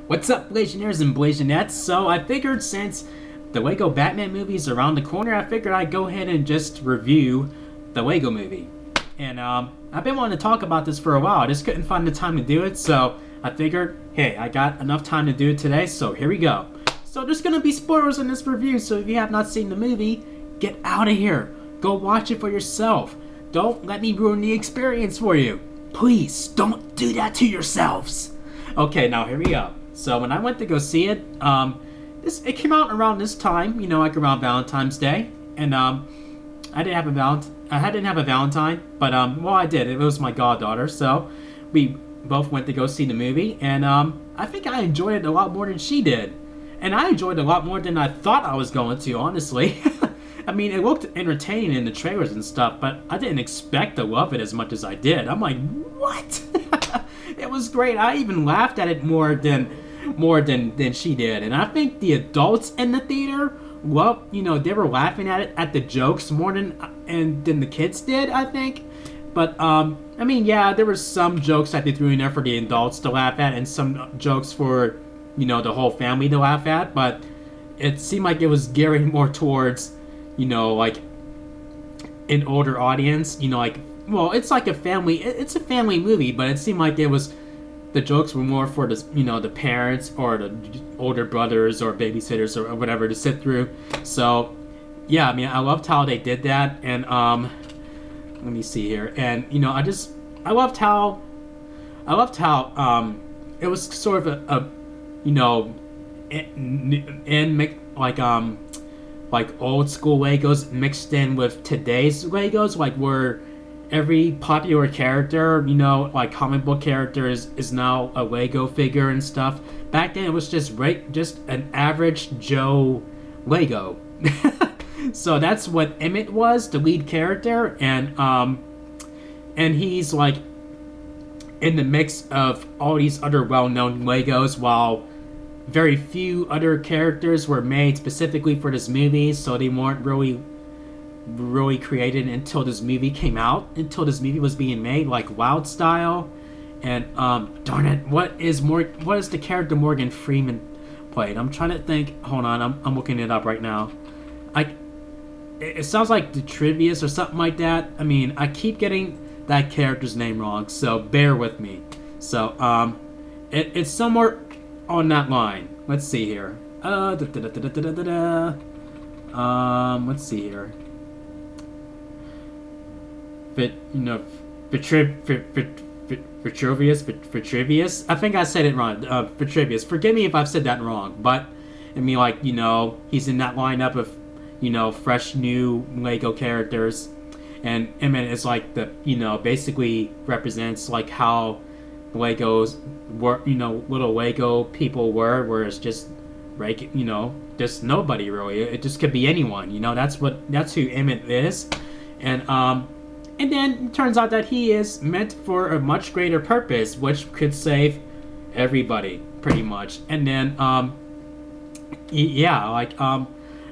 What's up, Blazionaires and Blazionettes? So I figured since the Lego Batman movie is around the corner, I figured I'd go ahead and just review the Lego movie. And I've been wanting to talk about this for a while. I just couldn't find the time to do it, so I figured, hey, I got enough time to do it today, so here we go. So there's gonna be spoilers in this review, so if you have not seen the movie, get out of here. Go watch it for yourself. Don't let me ruin the experience for you. Please, don't do that to yourselves. Okay, now here we go. So when I went to go see it, it came out around this time, like around Valentine's Day, and I didn't have a Valentine, but well, I did. It was my goddaughter, so we both went to go see the movie, and I think I enjoyed it a lot more than she did, and I enjoyed it a lot more than I thought I was going to, honestly. I mean, it looked entertaining in the trailers and stuff, but I didn't expect to love it as much as I did. I'm like, what? It was great. I even laughed at it more than she did, and I think the adults in the theater, well, they were laughing at it, at the jokes more than the kids did, I think. But I mean, yeah, there were some jokes that they threw in there for the adults to laugh at, and some jokes for the whole family to laugh at. But it seemed like it was gearing more towards like an older audience. Like, well, it's like it's a family movie, but it seemed like the jokes were more for the parents or the older brothers or babysitters or whatever to sit through. So yeah, I mean, I loved how they did that, and let me see here, and I loved how it was sort of a like old school Legos mixed in with today's Legos, like where every popular character, like comic book characters, is now a Lego figure and stuff. Back then, it was just an average Joe Lego. So that's what Emmett was, the lead character, and he's like in the mix of all these other well-known Legos, while very few other characters were made specifically for this movie, so they weren't really created until this movie came out, until this movie was being made, like Wild Style. And darn it, what is the character Morgan Freeman played? I'm trying to think. Hold on, I'm looking it up right now. It sounds like Detrivius or something like that. I mean, I keep getting that character's name wrong, so bear with me. So it's somewhere on that line. Let's see here. Let's see here. Vitruvius. I think I said it wrong. Vitruvius. Forgive me if I've said that wrong, but I mean, like, he's in that lineup of, fresh new Lego characters, and Emmett is like the, basically represents like how Legos were, little Lego people were, where it's just, just nobody really. It just could be anyone. That's who Emmett is, and then it turns out that he is meant for a much greater purpose, which could save everybody, pretty much. And then, yeah, like,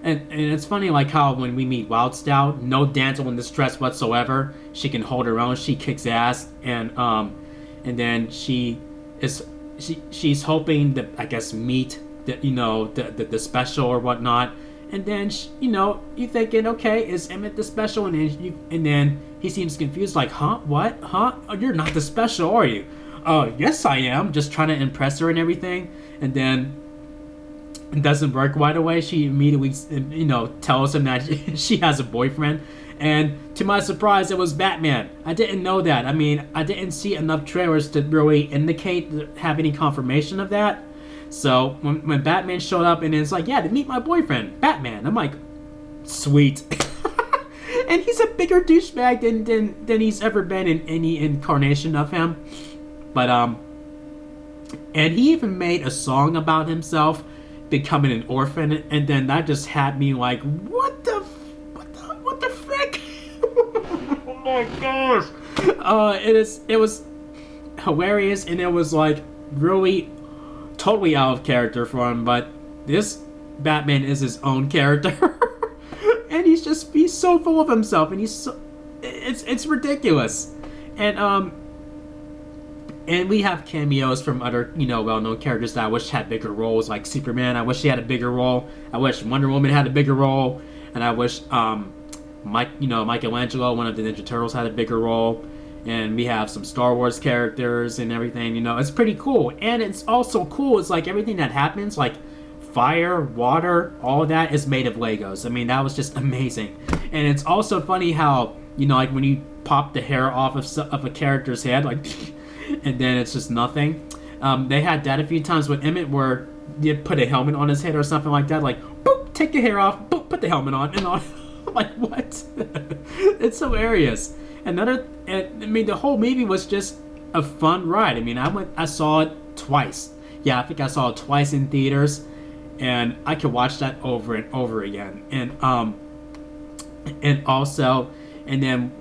and it's funny, like, how when we meet Wild Style, no damsel in distress whatsoever. She can hold her own, she kicks ass, and then she's hoping to, I guess, meet the special or whatnot. And then, you're thinking, okay, is Emmett the special? And then he seems confused, like, huh? What? Huh? Oh, you're not the special, are you? Oh, yes, I am. Just trying to impress her and everything. And then it doesn't work right away. She immediately, tells him that she has a boyfriend. And to my surprise, it was Batman. I didn't know that. I mean, I didn't see enough trailers to really indicate, have any confirmation of that. So when Batman showed up and it's like, yeah, to meet my boyfriend, Batman. I'm like, sweet. And he's a bigger douchebag than he's ever been in any incarnation of him. But and he even made a song about himself becoming an orphan, and then that just had me like, what the frick? Oh my gosh. It was hilarious, and it was like really totally out of character for him, but this Batman is his own character. And he's so full of himself, and it's ridiculous. And And we have cameos from other, well-known characters that I wish had bigger roles, like Superman. I wish he had a bigger role. I wish Wonder Woman had a bigger role, and I wish Michelangelo, one of the Ninja Turtles, had a bigger role. And we have some Star Wars characters and everything. It's pretty cool. And it's also cool. It's like everything that happens, like fire, water, all of that is made of Legos. I mean, that was just amazing. And it's also funny how like when you pop the hair off of a character's head, like. And then it's just nothing. They had that a few times with Emmett where you put a helmet on his head or something like that. Like, boop, take the hair off, boop, put the helmet on. And I'm like, what? It's hilarious. I mean, the whole movie was just a fun ride. I mean, I saw it twice. Yeah, I think I saw it twice in theaters. And I could watch that over and over again. And then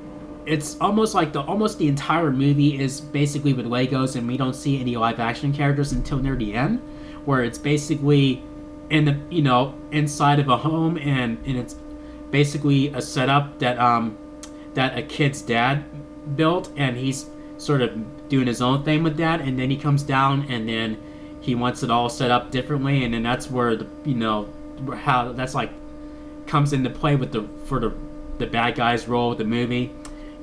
it's almost like the entire movie is basically with Legos, and we don't see any live action characters until near the end, where it's basically in the inside of a home, and it's basically a setup that a kid's dad built, and he's sort of doing his own thing with that, and then he comes down and then he wants it all set up differently, and then that's where how that's like comes into play with the bad guy's role with the movie.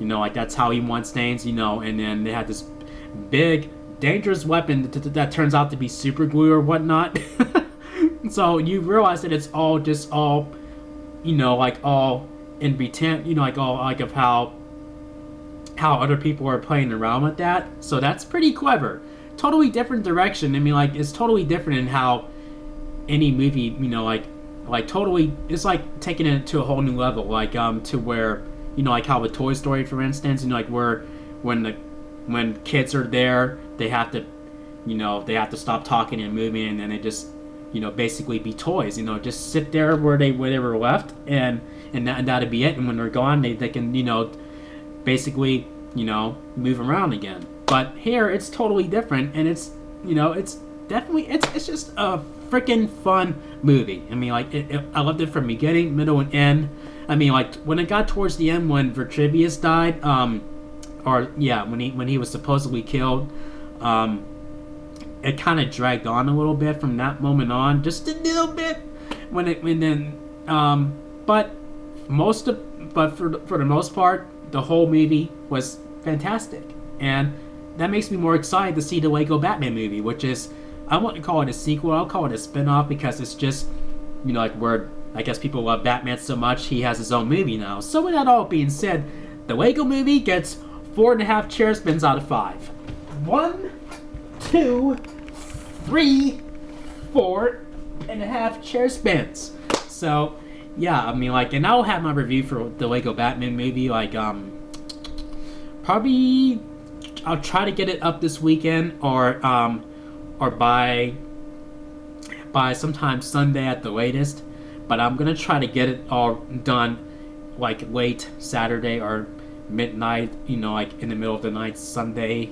Like that's how he wants things, and then they had this big, dangerous weapon that turns out to be super glue or whatnot. So you realize that it's all like all in pretend, like all like of how other people are playing around with that. So that's pretty clever. Totally different direction. I mean, like it's totally different in how any movie, like totally, it's like taking it to a whole new level, like to where. Like how with Toy Story, for instance, like where when kids are there, they have to stop talking and moving, and then they just, basically be toys, just sit there where they were left, and that'd be it. And when they're gone, they can, basically, move around again. But here, it's totally different, and it's, it's definitely, it's just a freaking fun movie. I mean, like, I loved it from beginning, middle, and end. I mean, like, when it got towards the end, when Vitruvius died, when he was supposedly killed, it kind of dragged on a little bit from that moment on, just a little bit. But for the most part, the whole movie was fantastic, and that makes me more excited to see the Lego Batman movie, which is, I wouldn't call it a sequel, I'll call it a spin-off, because it's just, like where I guess people love Batman so much, he has his own movie now. So with that all being said, the Lego movie gets 4.5 chair spins out of 5. 1, 2, 3, 4.5 chair spins. So yeah, I mean, like, and I'll have my review for the Lego Batman movie, like, probably I'll try to get it up this weekend, or by sometime Sunday at the latest. But I'm gonna try to get it all done like late Saturday or midnight, like in the middle of the night, Sunday,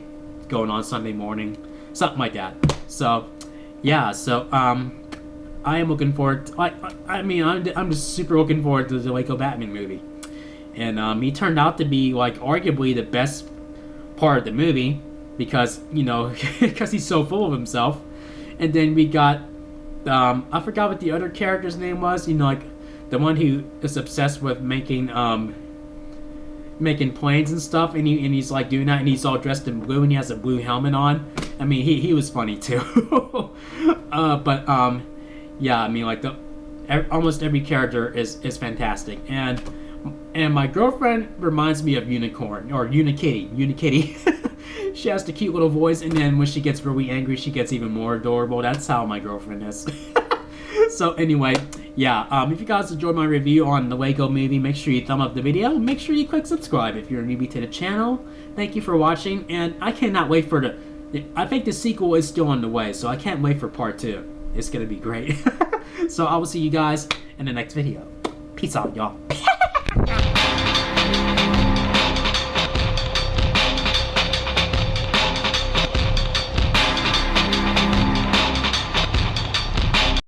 going on Sunday morning, something like that. So yeah, so I am looking forward to, I'm just super looking forward to the Lego Batman movie. And he turned out to be like arguably the best part of the movie, because because he's so full of himself. And then we got I forgot what the other character's name was, like the one who is obsessed with making planes and stuff, and he's like doing that, and he's all dressed in blue, and he has a blue helmet on. I mean, he was funny too. Yeah, I mean, like almost every character is fantastic, and my girlfriend reminds me of Unicorn, or Unikitty. She has the cute little voice, and then when she gets really angry, she gets even more adorable. That's how my girlfriend is. So anyway, yeah, if you guys enjoyed my review on the Lego movie, make sure you thumb up the video. Make sure you click subscribe if you're a newbie to the channel. Thank you for watching, and I cannot wait for I think the sequel is still on the way, so I can't wait for part 2. It's gonna be great. So I will see you guys in the next video. Peace out, y'all.